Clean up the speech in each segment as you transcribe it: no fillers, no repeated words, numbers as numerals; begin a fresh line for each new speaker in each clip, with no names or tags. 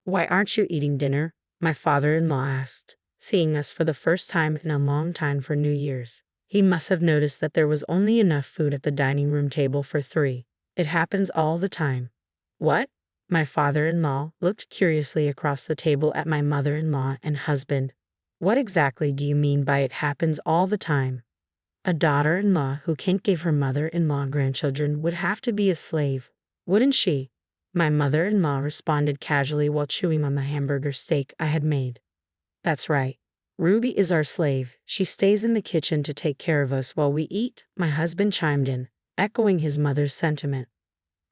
"Why aren't you eating dinner?" my father-in-law asked, seeing us for the first time in a long time for New Year's. He must have noticed that there was only enough food at the dining room table for 3. It happens all the time. What? My father-in-law looked curiously across the table at my mother-in-law and husband. What exactly do you mean by it happens all the time? A daughter-in-law who can't give her mother-in-law grandchildren would have to be a slave, wouldn't she? My mother-in-law responded casually while chewing on the hamburger steak I had made. That's right. Ruby is our slave. She stays in the kitchen to take care of us while we eat, my husband chimed in, echoing his mother's sentiment.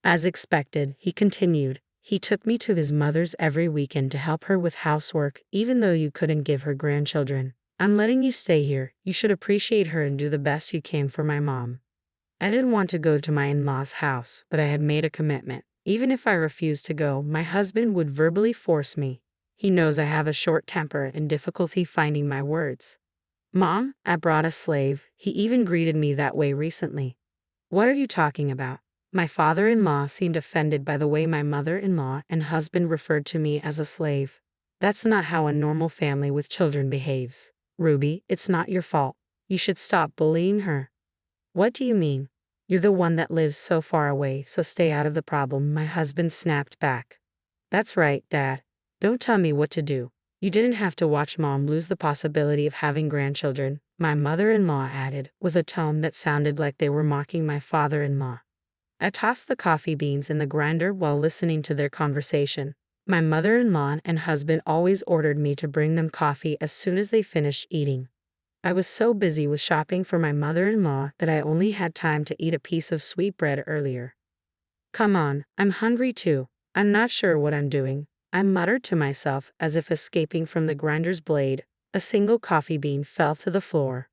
As expected, he continued, he took me to his mother's every weekend to help her with housework, even though you couldn't give her grandchildren. I'm letting you stay here. You should appreciate her and do the best you can for my mom. I didn't want to go to my in-laws' house, but I had made a commitment. Even if I refused to go, my husband would verbally force me. He knows I have a short temper and difficulty finding my words. Mom, I brought a slave. He even greeted me that way recently. What are you talking about? My father-in-law seemed offended by the way my mother-in-law and husband referred to me as a slave. That's not how a normal family with children behaves. Ruby, it's not your fault. You should stop bullying her. What do you mean? You're the one that lives so far away, so stay out of the problem, my husband snapped back. That's right, Dad. Don't tell me what to do. You didn't have to watch Mom lose the possibility of having grandchildren, my mother-in-law added, with a tone that sounded like they were mocking my father-in-law. I tossed the coffee beans in the grinder while listening to their conversation. My mother-in-law and husband always ordered me to bring them coffee as soon as they finished eating. I was so busy with shopping for my mother-in-law that I only had time to eat a piece of sweetbread earlier. Come on, I'm hungry too. I'm not sure what I'm doing, I muttered to myself as if escaping from the grinder's blade. A single coffee bean fell to the floor.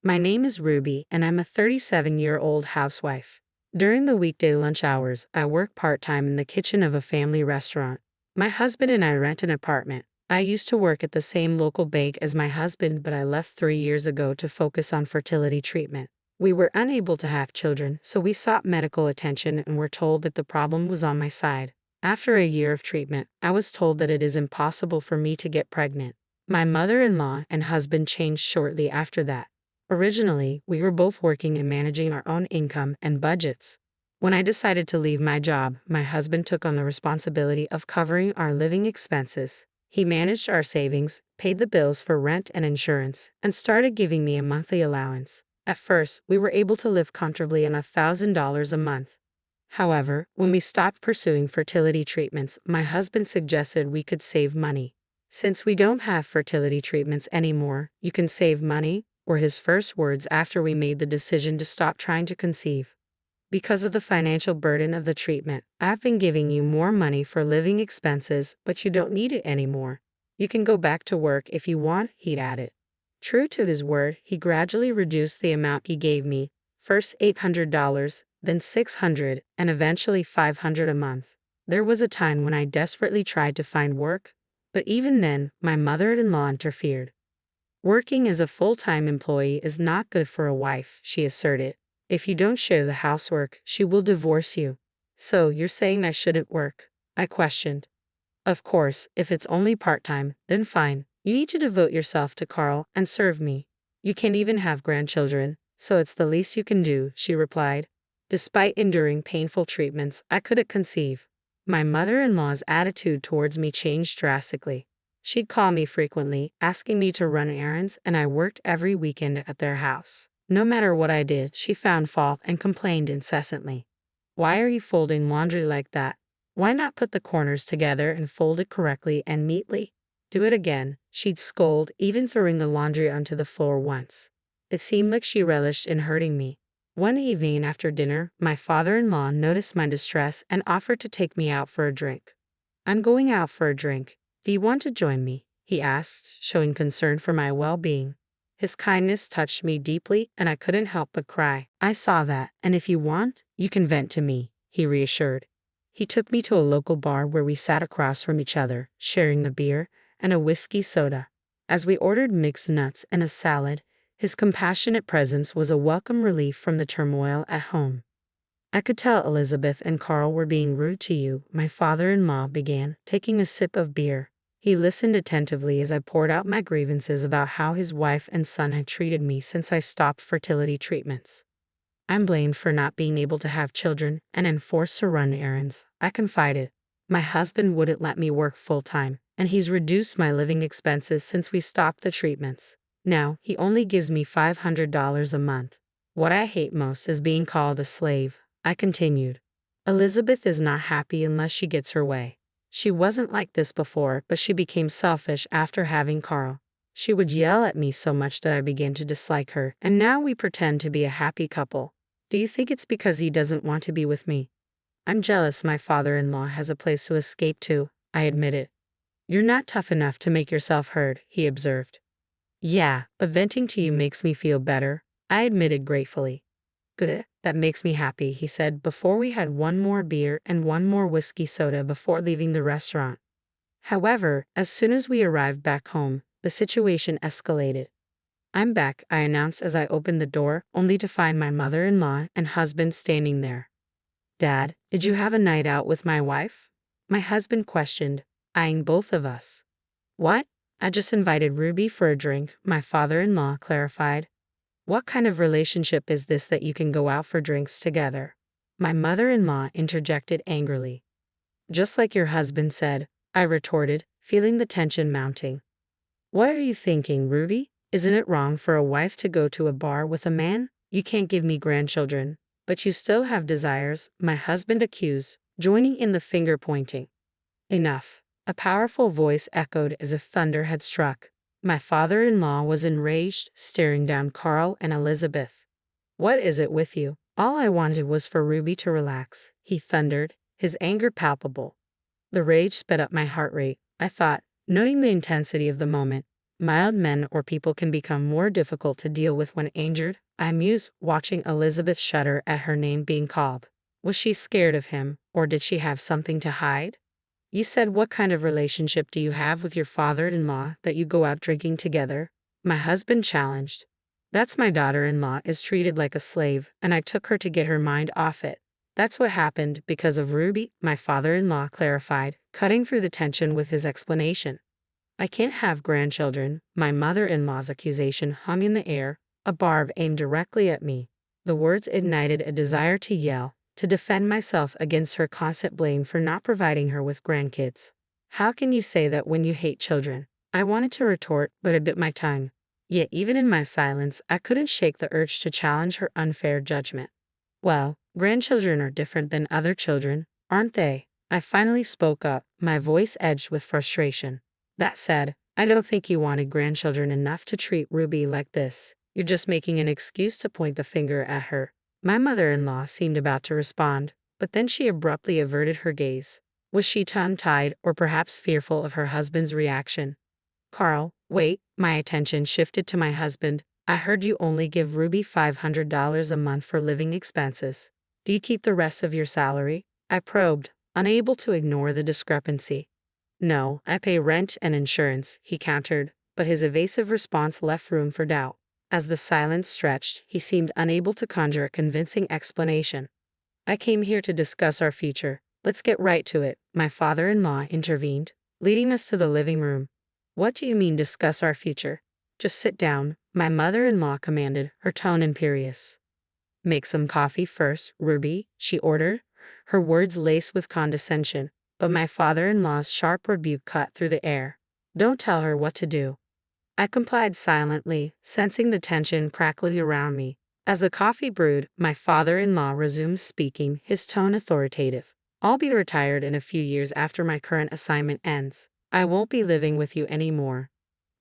My name is Ruby and I'm a 37-year-old housewife. During the weekday lunch hours, I work part-time in the kitchen of a family restaurant. My husband and I rent an apartment. I used to work at the same local bank as my husband, but I left 3 years ago to focus on fertility treatment. We were unable to have children, so we sought medical attention and were told that the problem was on my side. After a year of treatment, I was told that it is impossible for me to get pregnant. My mother-in-law and husband changed shortly after that. Originally, we were both working and managing our own income and budgets. When I decided to leave my job, my husband took on the responsibility of covering our living expenses. He managed our savings, paid the bills for rent and insurance, and started giving me a monthly allowance. At first, we were able to live comfortably on $1,000 a month. However, when we stopped pursuing fertility treatments, my husband suggested we could save money. Since we don't have fertility treatments anymore, you can save money, were his first words after we made the decision to stop trying to conceive. Because of the financial burden of the treatment, I've been giving you more money for living expenses, but you don't need it anymore. You can go back to work if you want, he'd added. True to his word, he gradually reduced the amount he gave me, first $800, then $600, and eventually $500 a month. There was a time when I desperately tried to find work, but even then, my mother-in-law interfered. Working as a full-time employee is not good for a wife, she asserted. If you don't share the housework, she will divorce you. So, you're saying I shouldn't work? I questioned. Of course, if it's only part-time, then fine. You need to devote yourself to Carl and serve me. You can't even have grandchildren, so it's the least you can do, she replied. Despite enduring painful treatments, I couldn't conceive. My mother-in-law's attitude towards me changed drastically. She'd call me frequently, asking me to run errands, and I worked every weekend at their house. No matter what I did, she found fault and complained incessantly. Why are you folding laundry like that? Why not put the corners together and fold it correctly and neatly? Do it again, she'd scold, even throwing the laundry onto the floor once. It seemed like she relished in hurting me. One evening after dinner, my father-in-law noticed my distress and offered to take me out for a drink. I'm going out for a drink. Do you want to join me? He asked, showing concern for my well-being. His kindness touched me deeply, and I couldn't help but cry. I saw that, and if you want, you can vent to me, he reassured. He took me to a local bar where we sat across from each other, sharing a beer and a whiskey soda. As we ordered mixed nuts and a salad, his compassionate presence was a welcome relief from the turmoil at home. I could tell Elizabeth and Carl were being rude to you, my father-in-law began, taking a sip of beer. He listened attentively as I poured out my grievances about how his wife and son had treated me since I stopped fertility treatments. I'm blamed for not being able to have children and am forced to run errands, I confided. My husband wouldn't let me work full-time, and he's reduced my living expenses since we stopped the treatments. Now, he only gives me $500 a month. What I hate most is being called a slave, I continued. Elizabeth is not happy unless she gets her way. She wasn't like this before, but she became selfish after having Carl. She would yell at me so much that I began to dislike her, and now we pretend to be a happy couple. Do you think it's because he doesn't want to be with me? I'm jealous my father-in-law has a place to escape to, I admitted. You're not tough enough to make yourself heard, he observed. Yeah, but venting to you makes me feel better, I admitted gratefully. Good, that makes me happy, he said before we had one more beer and one more whiskey soda before leaving the restaurant. However, as soon as we arrived back home, the situation escalated. I'm back, I announced as I opened the door, only to find my mother-in-law and husband standing there. Dad, did you have a night out with my wife? My husband questioned, eyeing both of us. What? I just invited Ruby for a drink, my father-in-law clarified. What kind of relationship is this that you can go out for drinks together? My mother-in-law interjected angrily. Just like your husband said, I retorted, feeling the tension mounting. What are you thinking, Ruby? Isn't it wrong for a wife to go to a bar with a man? You can't give me grandchildren, but you still have desires, my husband accused, joining in the finger-pointing. Enough. A powerful voice echoed as if thunder had struck. My father-in-law was enraged, staring down Carl and Elizabeth. What is it with you? All I wanted was for Ruby to relax, he thundered, his anger palpable. The rage sped up my heart rate, I thought, noting the intensity of the moment. Mild men or people can become more difficult to deal with when injured, I mused, watching Elizabeth shudder at her name being called. Was she scared of him, or did she have something to hide? You said what kind of relationship do you have with your father-in-law that you go out drinking together? My husband challenged. That's my daughter-in-law is treated like a slave, and I took her to get her mind off it. That's what happened because of Ruby, my father-in-law clarified, cutting through the tension with his explanation. I can't have grandchildren, my mother-in-law's accusation hung in the air, a barb aimed directly at me. The words ignited a desire to yell, to defend myself against her constant blame for not providing her with grandkids. How can you say that when you hate children? I wanted to retort, but I bit my tongue. Yet even in my silence, I couldn't shake the urge to challenge her unfair judgment. Well, grandchildren are different than other children, aren't they? I finally spoke up, my voice edged with frustration. That said, I don't think you wanted grandchildren enough to treat Ruby like this. You're just making an excuse to point the finger at her. My mother-in-law seemed about to respond, but then she abruptly averted her gaze. Was she tongue-tied or perhaps fearful of her husband's reaction? Carl, wait, my attention shifted to my husband. I heard you only give Ruby $500 a month for living expenses. Do you keep the rest of your salary? I probed, unable to ignore the discrepancy. No, I pay rent and insurance, he countered, but his evasive response left room for doubt. As the silence stretched, he seemed unable to conjure a convincing explanation. I came here to discuss our future. Let's get right to it, my father-in-law intervened, leading us to the living room. What do you mean discuss our future? Just sit down, my mother-in-law commanded, her tone imperious. Make some coffee first, Ruby, she ordered, her words laced with condescension, but my father-in-law's sharp rebuke cut through the air. Don't tell her what to do. I complied silently, sensing the tension crackling around me. As the coffee brewed, my father-in-law resumed speaking, his tone authoritative. I'll be retired in a few years after my current assignment ends. I won't be living with you anymore.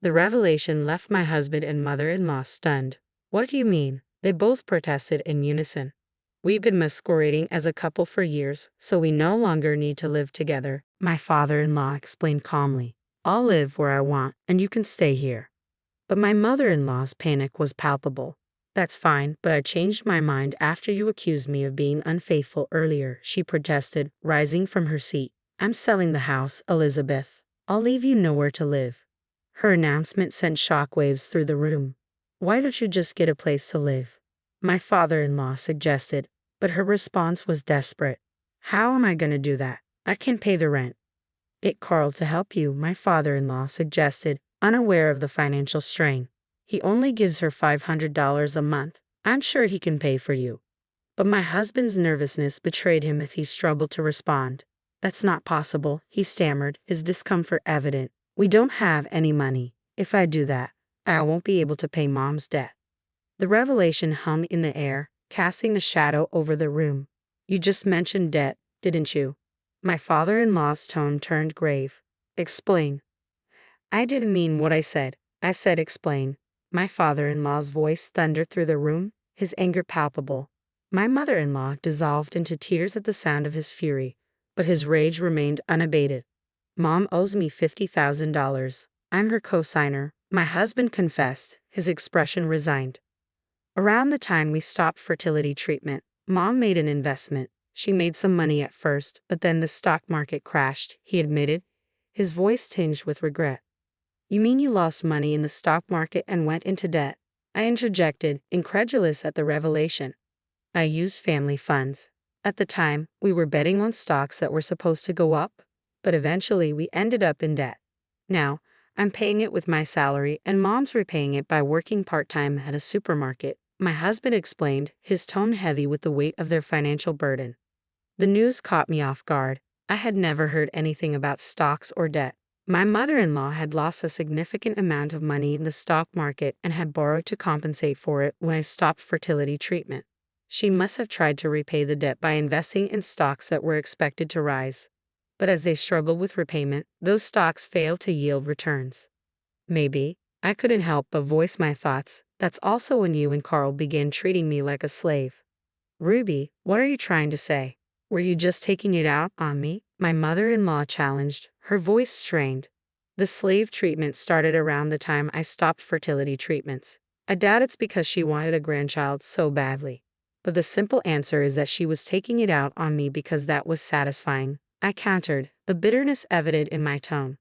The revelation left my husband and mother-in-law stunned. What do you mean? They both protested in unison. We've been masquerading as a couple for years, so we no longer need to live together, my father-in-law explained calmly. I'll live where I want, and you can stay here. But my mother-in-law's panic was palpable. That's fine, but I changed my mind after you accused me of being unfaithful earlier, she protested, rising from her seat. I'm selling the house, Elizabeth. I'll leave you nowhere to live. Her announcement sent shockwaves through the room. Why don't you just get a place to live? My father-in-law suggested, But her response was desperate. How am I going to do that? I can't pay the rent. Get Carl to help you, my father-in-law suggested, unaware of the financial strain. He only gives her $500 a month. I'm sure he can pay for you. But my husband's nervousness betrayed him as he struggled to respond. That's not possible, he stammered, his discomfort evident. We don't have any money. If I do that, I won't be able to pay Mom's debt. The revelation hung in the air, casting a shadow over the room. You just mentioned debt, didn't you? My father-in-law's tone turned grave. Explain. I didn't mean what I said. I said explain. My father-in-law's voice thundered through the room, his anger palpable. My mother-in-law dissolved into tears at the sound of his fury, but his rage remained unabated. Mom owes me $50,000. I'm her co-signer, my husband confessed, his expression resigned. Around the time we stopped fertility treatment, Mom made an investment. She made some money at first, but then the stock market crashed, he admitted, his voice tinged with regret. You mean you lost money in the stock market and went into debt? I interjected, incredulous at the revelation. I used family funds. At the time, we were betting on stocks that were supposed to go up, but eventually we ended up in debt. Now, I'm paying it with my salary and Mom's repaying it by working part-time at a supermarket, my husband explained, his tone heavy with the weight of their financial burden. The news caught me off guard. I had never heard anything about stocks or debt. My mother-in-law had lost a significant amount of money in the stock market and had borrowed to compensate for it when I stopped fertility treatment. She must have tried to repay the debt by investing in stocks that were expected to rise. But as they struggled with repayment, those stocks failed to yield returns. Maybe. I couldn't help but voice my thoughts. That's also when you and Carl began treating me like a slave. Ruby, what are you trying to say? Were you just taking it out on me? My mother-in-law challenged, her voice strained. The slave treatment started around the time I stopped fertility treatments. I doubt it's because she wanted a grandchild so badly. But the simple answer is that she was taking it out on me because that was satisfying, I countered, the bitterness evident in my tone.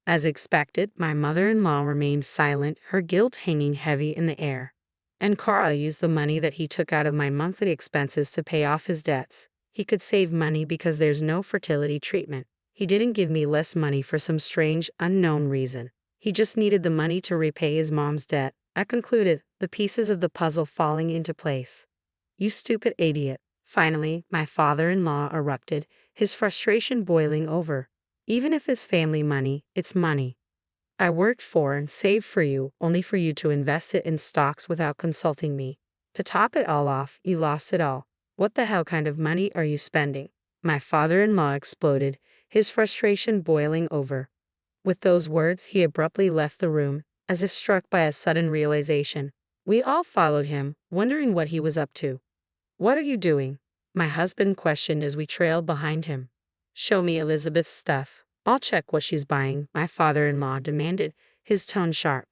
As expected, my mother-in-law remained silent, her guilt hanging heavy in the air. And Carl used the money that he took out of my monthly expenses to pay off his debts. He could save money because there's no fertility treatment. He didn't give me less money for some strange, unknown reason. He just needed the money to repay his mom's debt, I concluded, the pieces of the puzzle falling into place. You stupid idiot. Finally, my father-in-law erupted, his frustration boiling over. Even if it's family money, it's money I worked for and saved for you, only for you to invest it in stocks without consulting me. To top it all off, you lost it all. What the hell kind of money are you spending? My father-in-law exploded, his frustration boiling over. With those words, he abruptly left the room, as if struck by a sudden realization. We all followed him, wondering what he was up to. What are you doing? My husband questioned as we trailed behind him. Show me Elizabeth's stuff. I'll check what she's buying, my father-in-law demanded, his tone sharp.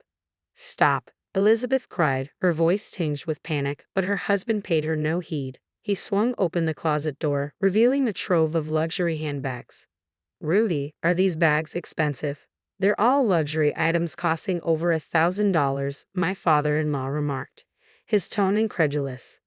Stop, Elizabeth cried, her voice tinged with panic, but her husband paid her no heed. He swung open the closet door, revealing a trove of luxury handbags. Rudy, are these bags expensive? They're all luxury items costing over $1,000, my father-in-law remarked, his tone incredulous.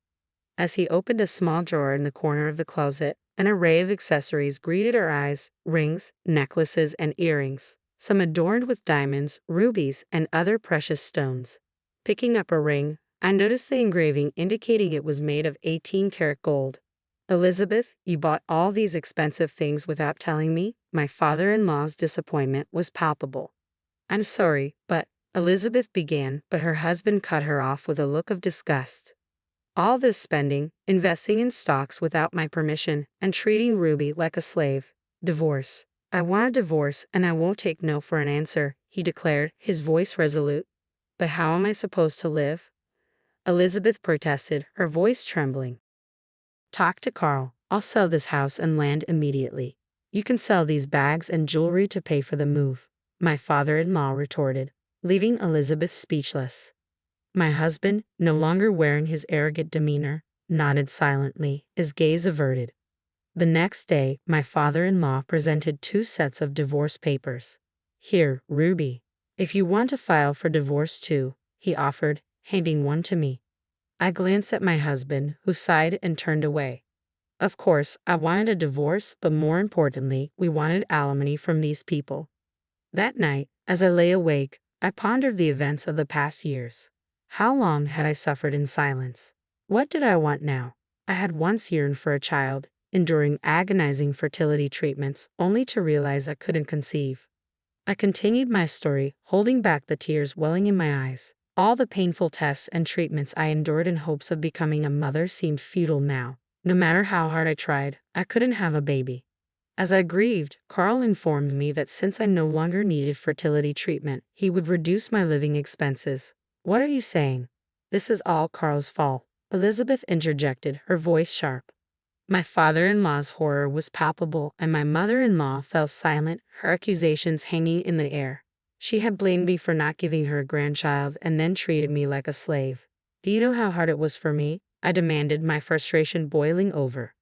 As he opened a small drawer in the corner of the closet, an array of accessories greeted our eyes, rings, necklaces, and earrings, some adorned with diamonds, rubies, and other precious stones. Picking up a ring, I noticed the engraving indicating it was made of 18-karat gold. Elizabeth, you bought all these expensive things without telling me? My father-in-law's disappointment was palpable. I'm sorry, but, Elizabeth began, but her husband cut her off with a look of disgust. All this spending, investing in stocks without my permission, and treating Ruby like a slave. Divorce. I want a divorce and I won't take no for an answer, he declared, his voice resolute. But how am I supposed to live? Elizabeth protested, her voice trembling. Talk to Carl. I'll sell this house and land immediately. You can sell these bags and jewelry to pay for the move, my father-in-law retorted, leaving Elizabeth speechless. My husband, no longer wearing his arrogant demeanor, nodded silently, his gaze averted. The next day, my father-in-law presented 2 sets of divorce papers. Here, Ruby. If you want to file for divorce too, he offered, handing one to me. I glanced at my husband, who sighed and turned away. Of course, I wanted a divorce, but more importantly, we wanted alimony from these people. That night, as I lay awake, I pondered the events of the past years. How long had I suffered in silence? What did I want now? I had once yearned for a child, enduring agonizing fertility treatments, only to realize I couldn't conceive. I continued my story, holding back the tears welling in my eyes. All the painful tests and treatments I endured in hopes of becoming a mother seemed futile now. No matter how hard I tried, I couldn't have a baby. As I grieved, Carl informed me that since I no longer needed fertility treatment, he would reduce my living expenses. What are you saying? This is all Carl's fault, Elizabeth interjected, her voice sharp. My father-in-law's horror was palpable, and my mother-in-law fell silent, her accusations hanging in the air. She had blamed me for not giving her a grandchild and then treated me like a slave. Do you know how hard it was for me? I demanded, my frustration boiling over.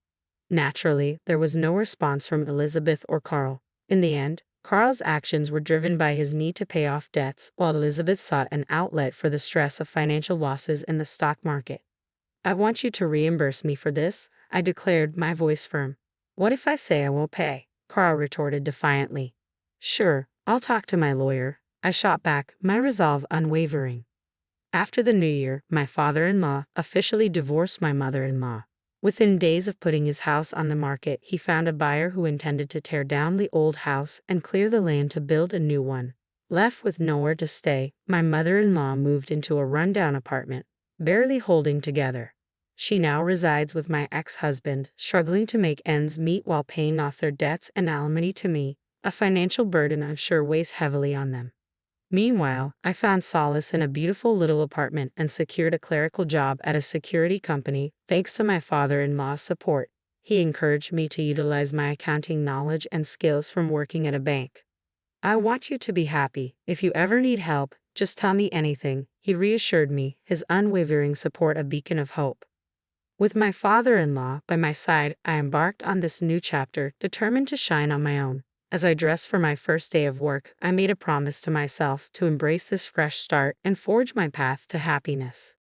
Naturally, there was no response from Elizabeth or Carl. In the end, Carl's actions were driven by his need to pay off debts, while Elizabeth sought an outlet for the stress of financial losses in the stock market. I want you to reimburse me for this, I declared, my voice firm. What if I say I won't pay? Carl retorted defiantly. Sure, I'll talk to my lawyer, I shot back, my resolve unwavering. After the new year, my father-in-law officially divorced my mother-in-law. Within days of putting his house on the market, he found a buyer who intended to tear down the old house and clear the land to build a new one. Left with nowhere to stay, my mother-in-law moved into a rundown apartment, barely holding together. She now resides with my ex-husband, struggling to make ends meet while paying off their debts and alimony to me, a financial burden I'm sure weighs heavily on them. Meanwhile, I found solace in a beautiful little apartment and secured a clerical job at a security company, thanks to my father-in-law's support. He encouraged me to utilize my accounting knowledge and skills from working at a bank. I want you to be happy. If you ever need help, just tell me anything, he reassured me, his unwavering support a beacon of hope. With my father-in-law by my side, I embarked on this new chapter, determined to shine on my own. As I dressed for my first day of work, I made a promise to myself to embrace this fresh start and forge my path to happiness.